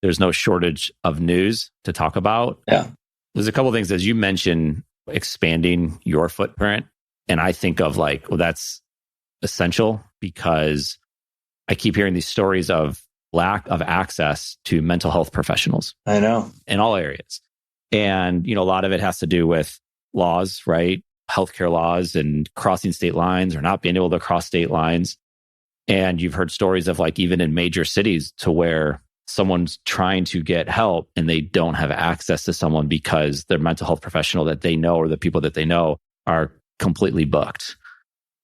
there's no shortage of news to talk about. Yeah. There's a couple of things, as you mentioned, expanding your footprint. And I think of like, well, that's essential because I keep hearing these stories of lack of access to mental health professionals. I know. In all areas. And, a lot of it has to do with laws, right? Healthcare laws and crossing state lines or not being able to cross state lines. And you've heard stories of like even in major cities to where someone's trying to get help and they don't have access to someone because their mental health professional that they know or the people that they know are completely booked.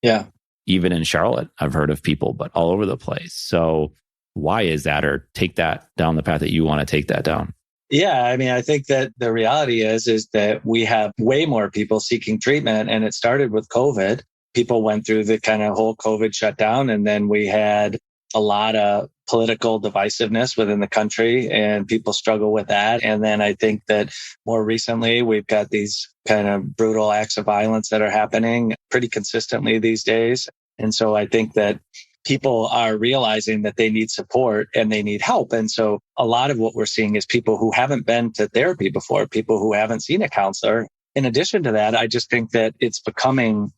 Yeah. Even in Charlotte, I've heard of people, but all over the place. So why is that? Or take that down the path that you want to take that down. Yeah, I mean, I think that the reality is that we have way more people seeking treatment, and it started with COVID. People went through the kind of whole COVID shutdown, and then we had a lot of political divisiveness within the country, and people struggle with that. And then I think that more recently, we've got these kind of brutal acts of violence that are happening pretty consistently these days. And so I think that people are realizing that they need support and they need help. And so a lot of what we're seeing is people who haven't been to therapy before, people who haven't seen a counselor. In addition to that, I just think that it's becoming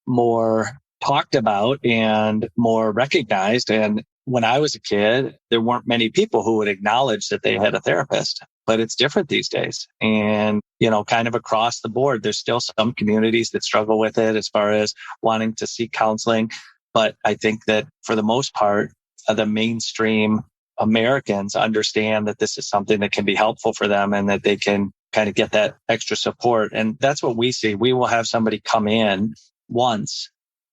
more talked about and more recognized. And when I was a kid, there weren't many people who would acknowledge that they had a therapist, but it's different these days. And, kind of across the board, there's still some communities that struggle with it as far as wanting to seek counseling. But I think that for the most part, the mainstream Americans understand that this is something that can be helpful for them and that they can kind of get that extra support. And that's what we see. We will have somebody come in once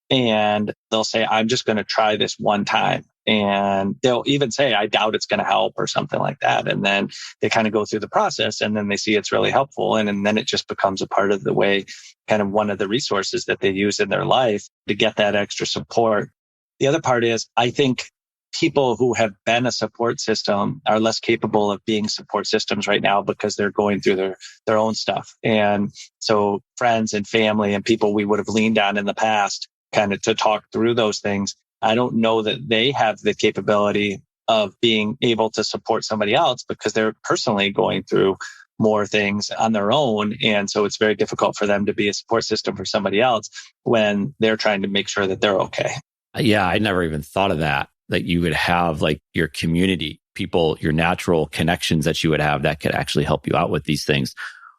and they'll say, I'm just going to try this one time. And they'll even say, I doubt it's going to help or something like that. And then they kind of go through the process and then they see it's really helpful. And then it just becomes a part of the way, kind of one of the resources that they use in their life to get that extra support. The other part is, I think people who have been a support system are less capable of being support systems right now because they're going through their own stuff. And so friends and family and people we would have leaned on in the past kind of to talk through those things, I don't know that they have the capability of being able to support somebody else because they're personally going through more things on their own. And so it's very difficult for them to be a support system for somebody else when they're trying to make sure that they're okay. Yeah, I never even thought of that you would have like your community, people, your natural connections that you would have that could actually help you out with these things.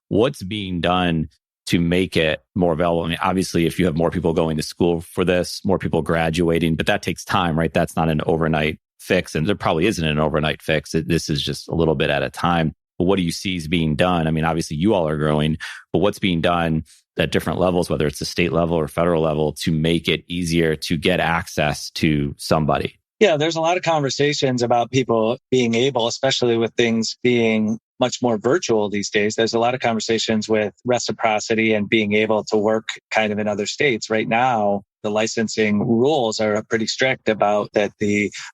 What's being done to make it more available? I mean, obviously, if you have more people going to school for this, more people graduating, but that takes time, right? That's not an overnight fix. And there probably isn't an overnight fix. This is just a little bit at a time. But what do you see is being done? I mean, obviously, you all are growing, but what's being done at different levels, whether it's the state level or federal level, to make it easier to get access to somebody? Yeah, there's a lot of conversations about people being able, especially with things being much more virtual these days. There's a lot of conversations with reciprocity and being able to work kind of in other states. Right now, the licensing rules are pretty strict about that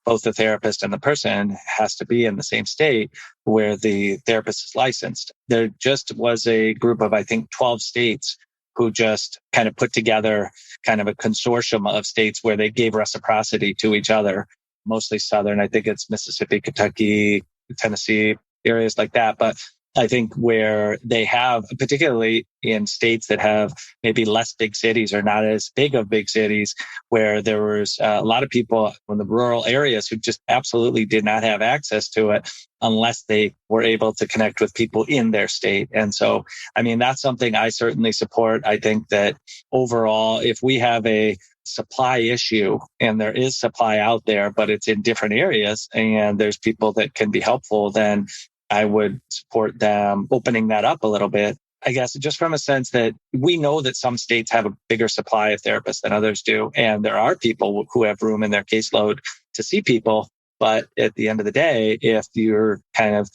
both the therapist and the person has to be in the same state where the therapist is licensed. There just was a group of, I think, 12 states who just kind of put together kind of a consortium of states where they gave reciprocity to each other, mostly Southern. I think it's Mississippi, Kentucky, Tennessee, areas like that. But I think where they have, particularly in states that have maybe less big cities or not as big of big cities, where there was a lot of people in the rural areas who just absolutely did not have access to it unless they were able to connect with people in their state. And so, I mean, that's something I certainly support. I think that overall, if we have a supply issue and there is supply out there, but it's in different areas and there's people that can be helpful, then I would support them opening that up a little bit. I guess just from a sense that we know that some states have a bigger supply of therapists than others do. And there are people who have room in their caseload to see people. But at the end of the day, if you're kind of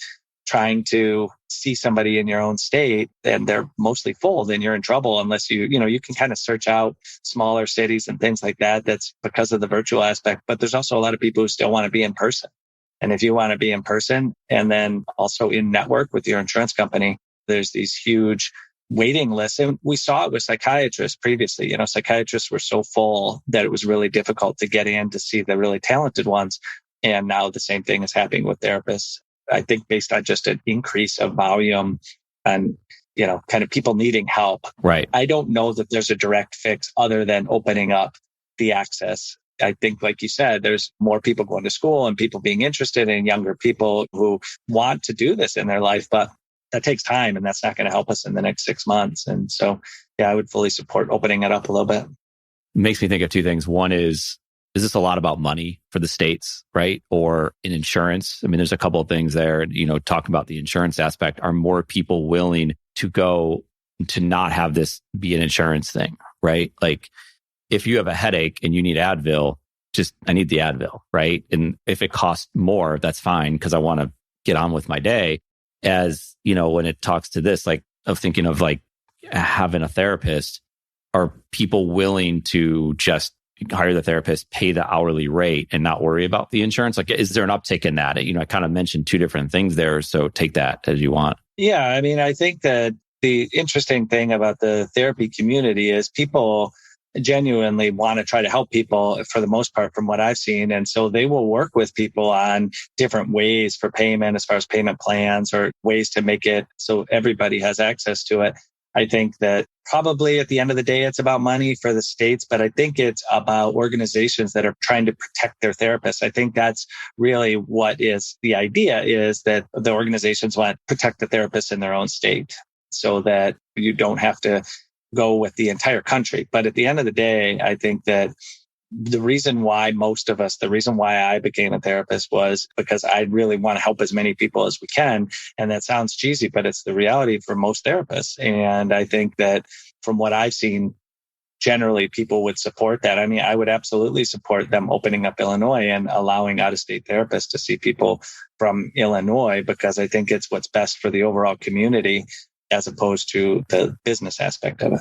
trying to see somebody in your own state and they're mostly full, then you're in trouble unless you can kind of search out smaller cities and things like that. That's because of the virtual aspect. But there's also a lot of people who still want to be in person. And if you want to be in person and then also in network with your insurance company, there's these huge waiting lists. And we saw it with psychiatrists previously. Psychiatrists were so full that it was really difficult to get in to see the really talented ones. And now the same thing is happening with therapists. I think based on just an increase of volume and, kind of people needing help. Right. I don't know that there's a direct fix other than opening up the access. I think, like you said, there's more people going to school and people being interested in younger people who want to do this in their life, but that takes time and that's not going to help us in the next 6 months. And so, I would fully support opening it up a little bit. It makes me think of two things. One is this a lot about money for the states, right? Or in insurance? I mean, there's a couple of things there, talking about the insurance aspect. Are more people willing to go to not have this be an insurance thing, right? Like if you have a headache and you need Advil, I need the Advil, right? And if it costs more, that's fine because I want to get on with my day. As, when it talks to this, like of thinking of like having a therapist, are people willing to just hire the therapist, pay the hourly rate and not worry about the insurance? Like, is there an uptick in that? I kind of mentioned two different things there. So take that as you want. Yeah. I mean, I think that the interesting thing about the therapy community is people genuinely want to try to help people for the most part from what I've seen. And so they will work with people on different ways for payment as far as payment plans or ways to make it so everybody has access to it. I think that probably at the end of the day, it's about money for the states, but I think it's about organizations that are trying to protect their therapists. I think that's really what is the idea, is that the organizations want to protect the therapists in their own state so that you don't have to go with the entire country. But at the end of the day, I think that the reason why I became a therapist was because I really want to help as many people as we can. And that sounds cheesy, but it's the reality for most therapists. And I think that from what I've seen, generally people would support that. I mean, I would absolutely support them opening up Illinois and allowing out-of-state therapists to see people from Illinois, because I think it's what's best for the overall community as opposed to the business aspect of it.